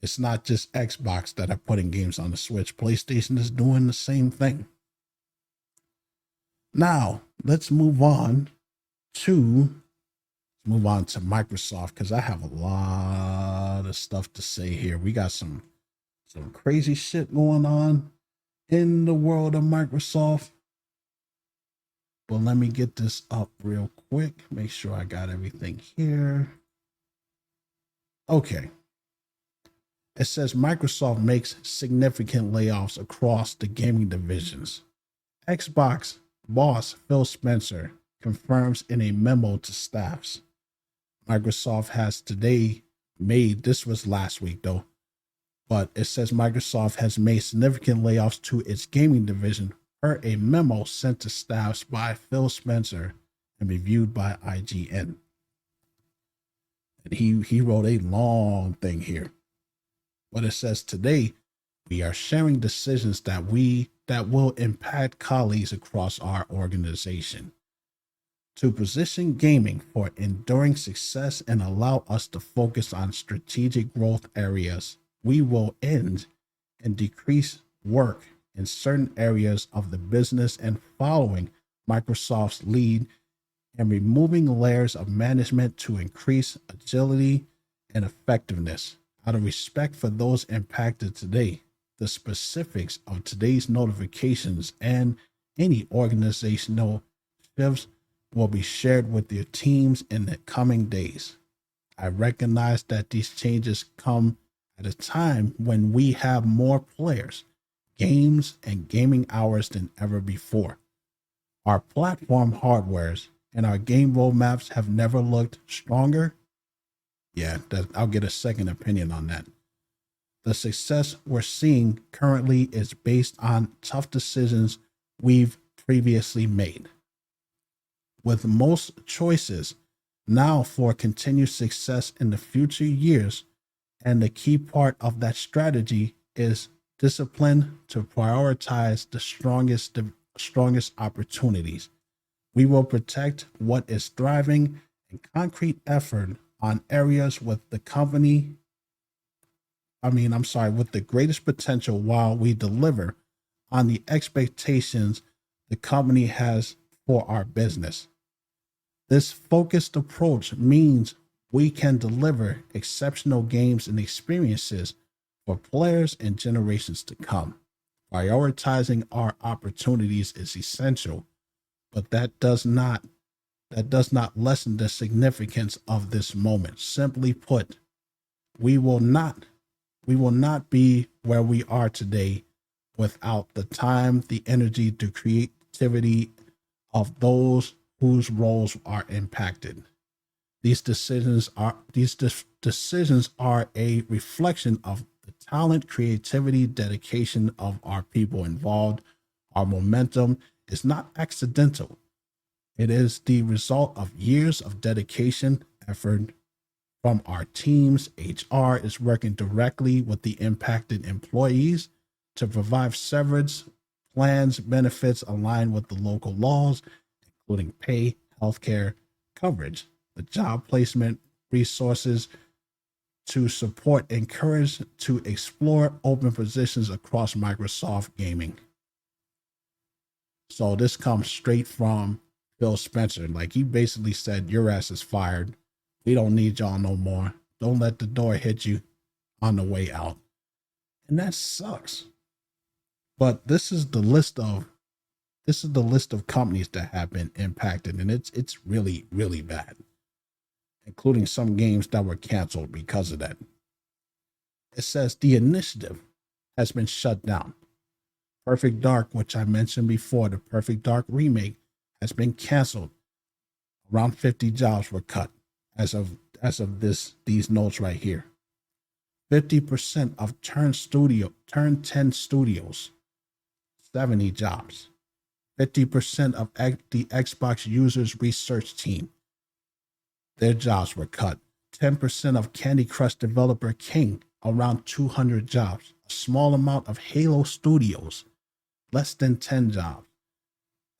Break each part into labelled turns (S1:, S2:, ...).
S1: It's not just Xbox that are putting games on the Switch. PlayStation is doing the same thing. Now, let's to move on to Microsoft because I have a lot of stuff to say here. We got some crazy shit going on in the world of Microsoft. But let me get this up real quick. Make sure I got everything here. Okay. It says Microsoft makes significant layoffs across the gaming divisions. Xbox boss Phil Spencer confirms in a memo to staffs. Microsoft has today made, this was last week though, but it says Microsoft has made significant layoffs to its gaming division per a memo sent to staffs by Phil Spencer and reviewed by IGN. And he wrote a long thing here. But it says today we are sharing decisions that will impact colleagues across our organization to position gaming for enduring success and allow us to focus on strategic growth areas. We will end and decrease work in certain areas of the business and following Microsoft's lead and removing layers of management to increase agility and effectiveness. Out of respect for those impacted today, the specifics of today's notifications and any organizational shifts will be shared with your teams in the coming days. I recognize that these changes come at a time when we have more players, games, and gaming hours than ever before. Our platform hardwares and our game roadmaps have never looked stronger. Yeah, I'll get a second opinion on that. The success we're seeing currently is based on tough decisions we've previously made. With most choices now for continued success in the future years, and the key part of that strategy is discipline to prioritize the strongest opportunities. We will protect what is thriving and concrete effort on areas with the greatest potential while we deliver on the expectations the company has for our business. This focused approach means we can deliver exceptional games and experiences for players and generations to come. Prioritizing our opportunities is essential, but that does not lessen the significance of this moment. Simply put, we will not be where we are today without the time, the energy, the creativity of those whose roles are impacted. These decisions are a reflection of the talent, creativity, dedication of our people involved. Our momentum is not accidental. It is the result of years of dedication, effort from our teams. HR is working directly with the impacted employees to provide severance plans, benefits aligned with the local laws, including pay, healthcare coverage, the job placement resources to support, encourage to explore open positions across Microsoft Gaming. So this comes straight from Phil Spencer. Like, he basically said, your ass is fired. We don't need y'all no more. Don't let the door hit you on the way out. And that sucks. But this is the list of companies that have been impacted, and it's really, really bad, including some games that were canceled because of that. It says the initiative has been shut down. Perfect Dark, which I mentioned before, the Perfect Dark remake has been canceled. Around 50 jobs were cut as of these notes right here. 50% of Turn 10 Studios, 70 jobs. 50% of the Xbox users research team, their jobs were cut. 10% of Candy Crush developer King, around 200 jobs. A small amount of Halo Studios, less than 10 jobs.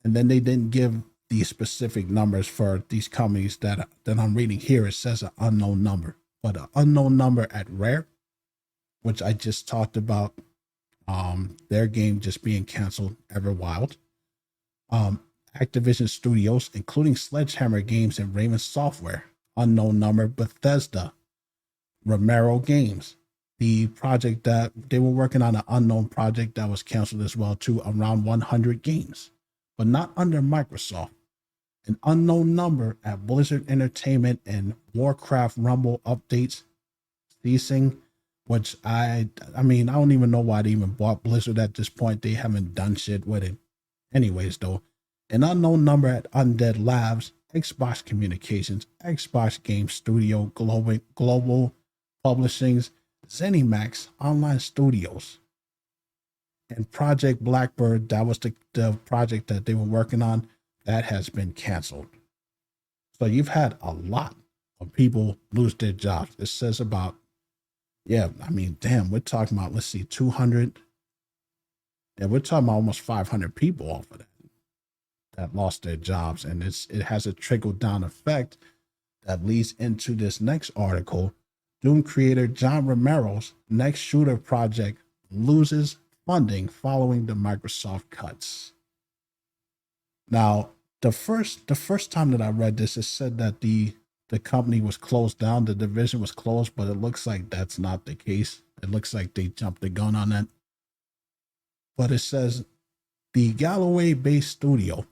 S1: And then they didn't give the specific numbers for these companies that I'm reading here. It says an unknown number, but an unknown number at Rare, which I just talked about, their game just being canceled, Everwild. Um, Activision Studios, including Sledgehammer Games and Raven Software, Unknown Number, Bethesda, Romero Games, the project that they were working on, an unknown project that was canceled as well, too, around 100 games, but not under Microsoft. An unknown number at Blizzard Entertainment and Warcraft Rumble updates ceasing, which I mean, I don't even know why they even bought Blizzard at this point. They haven't done shit with it. Anyways, though, an unknown number at Undead Labs, Xbox Communications, Xbox Game Studio, Global Publishings, ZeniMax Online Studios, and Project Blackbird. That was the project that they were working on. That has been canceled. So you've had a lot of people lose their jobs. It says about, yeah, I mean, damn, we're talking about, let's see, 200. Yeah, we're talking about almost 500 people off of that lost their jobs. And it has a trickle down effect that leads into this next article. Doom creator John Romero's next shooter project loses funding following the Microsoft cuts. Now, the first time that I read this, it said that the company was closed down, the division was closed, but it looks like that's not the case. It looks like they jumped the gun on that. But it says the Galloway-based studio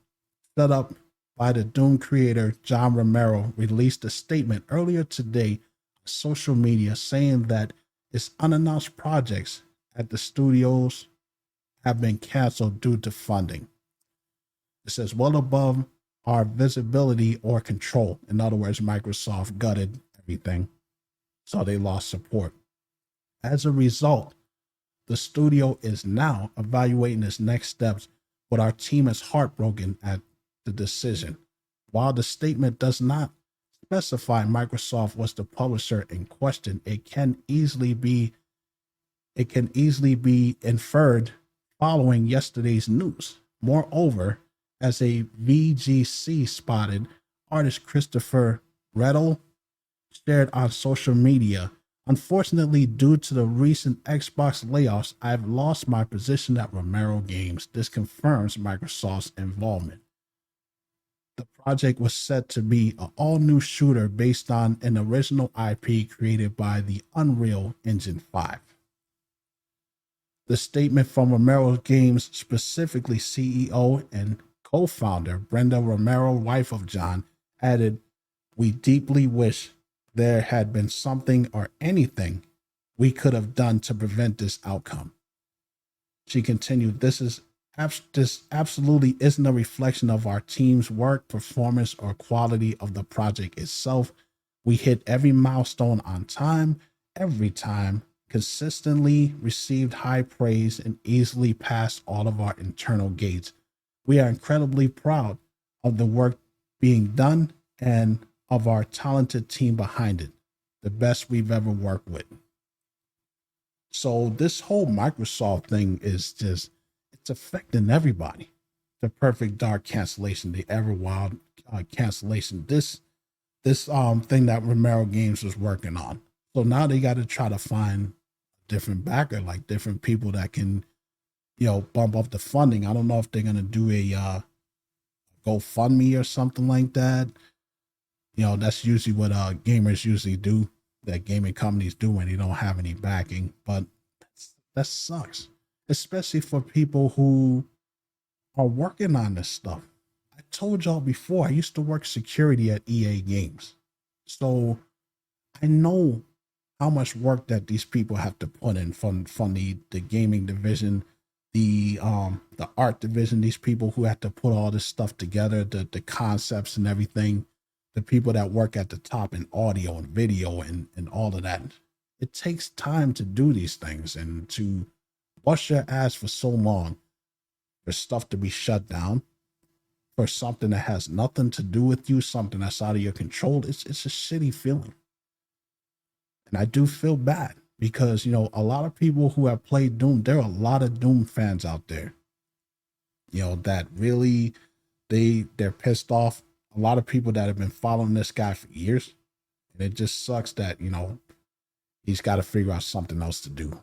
S1: set up by the Doom creator John Romero released a statement earlier today on social media saying that its unannounced projects at the studios have been canceled due to funding. It says, well above our visibility or control. In other words, Microsoft gutted everything, so they lost support. As a result, the studio is now evaluating its next steps, but our team is heartbroken at the decision. While the statement does not specify Microsoft was the publisher in question, it can easily be inferred following yesterday's news. Moreover, as a VGC spotted, artist Christopher Reddle shared on social media, unfortunately, due to the recent Xbox layoffs, I've lost my position at Romero Games. This confirms Microsoft's involvement. The project was set to be an all-new shooter based on an original IP created by the Unreal Engine 5. The statement from Romero Games, specifically CEO and co-founder Brenda Romero, wife of John, added, "We deeply wish there had been something or anything we could have done to prevent this outcome." She continued, this absolutely isn't a reflection of our team's work, performance, or quality of the project itself. We hit every milestone on time, every time, consistently received high praise, and easily passed all of our internal gates. We are incredibly proud of the work being done and of our talented team behind it, the best we've ever worked with. So this whole Microsoft thing is just, it's affecting everybody. The Perfect Dark cancellation, the Everwild cancellation, this thing that Romero Games was working on. So now they got to try to find different backer, like different people that can, bump up the funding. I don't know if they're gonna do a GoFundMe or something like that. That's usually what gamers usually do, that gaming companies do when they don't have any backing. But that sucks, especially for people who are working on this stuff. I told y'all before, I used to work security at EA Games, so I know how much work that these people have to put in from the gaming division, the art division, these people who have to put all this stuff together, the concepts and everything, the people that work at the top in audio and video and all of that. It takes time to do these things, and to bust your ass for so long for stuff to be shut down, for something that has nothing to do with you, something that's out of your control, it's a shitty feeling. And I do feel bad because, a lot of people who have played Doom, there are a lot of Doom fans out there, that really, they're pissed off. A lot of people that have been following this guy for years. And it just sucks that, He's got to figure out something else to do.